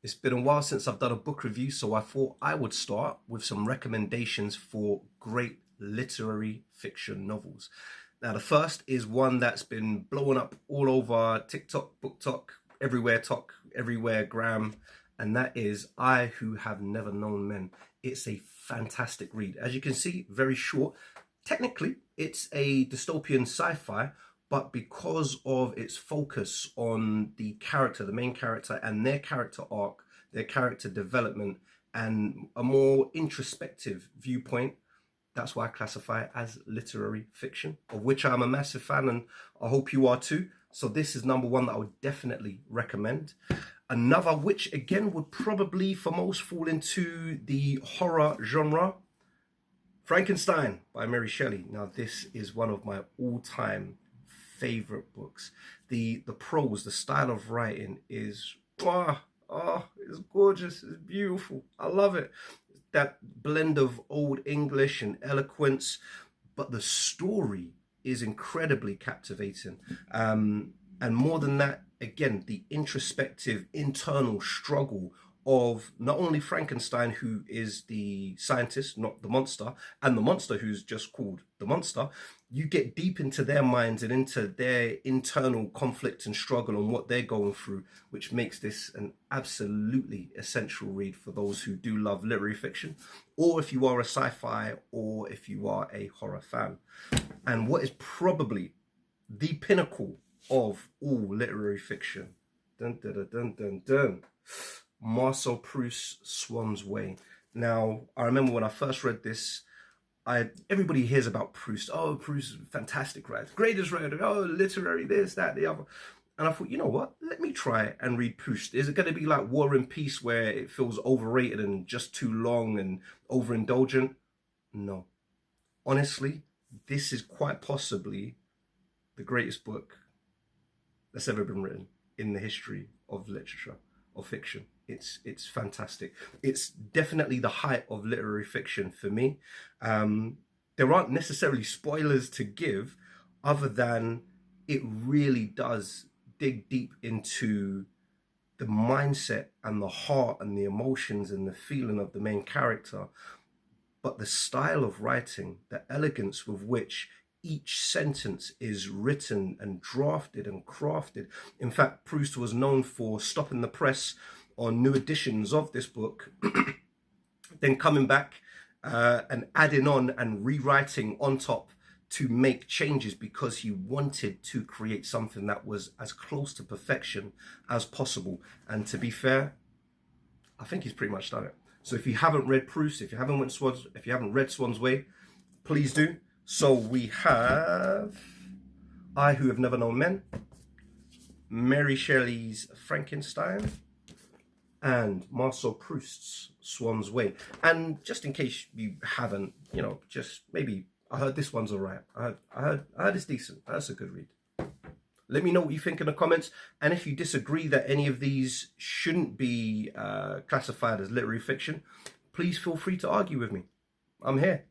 It's been a while since I've done a book review, so I thought I would start with some recommendations for great literary fiction novels. Now, the first is one that's been blowing up all over TikTok, BookTok, everywhere, Gram, and that is I Who Have Never Known Men. It's a fantastic read. As you can see, very short. Technically, it's a dystopian sci-fi, but because of its focus on the character, the main character, and their character arc, their character development, and a more introspective viewpoint, that's why I classify it as literary fiction, of which I'm a massive fan, and I hope you are too. So this is number one that I would definitely recommend. Another, which again would probably for most fall into the horror genre, Frankenstein by Mary Shelley. Now this is one of my all-time favorite books. The prose, the style of writing is it's gorgeous, it's beautiful. I love it. That blend of old English and eloquence, but the story is incredibly captivating. And more than that, again, the introspective internal struggle of not only Frankenstein, who is the scientist, not the monster, and the monster who's just called the monster. You get deep into their minds and into their internal conflict and struggle and what they're going through, which makes this an absolutely essential read for those who do love literary fiction, or if you are a sci-fi, or if you are a horror fan. And what is probably the pinnacle of all literary fiction, dun, dun, dun, dun, dun, dun. Marcel Proust's Swan's Way. Now, I remember when I first read this, everybody hears about Proust. Oh, Proust, fantastic writer, greatest writer. Oh, literary, this, that, the other. And I thought, you know what? Let me try and read Proust. Is it going to be like War and Peace, where it feels overrated and just too long and overindulgent? No. Honestly, this is quite possibly the greatest book that's ever been written in the history of literature, of fiction. It's fantastic. It's definitely the height of literary fiction for me. There aren't necessarily spoilers to give, other than it really does dig deep into the mindset and the heart and the emotions and the feeling of the main character. But the style of writing, the elegance with which each sentence is written and drafted and crafted. In fact, Proust was known for stopping the press on new editions of this book, then coming back and adding on and rewriting on top to make changes, because he wanted to create something that was as close to perfection as possible. And to be fair, I think he's pretty much done it. So if you haven't read Proust, if you haven't read Swan's Way, please do. So we have I Who Have Never Known Men, Mary Shelley's Frankenstein, and Marcel Proust's Swan's Way. And just in case you haven't, just maybe, I heard this one's all right. I heard it's decent. That's a good read. Let me know what you think in the comments. And if you disagree that any of these shouldn't be classified as literary fiction, please feel free to argue with me. I'm here.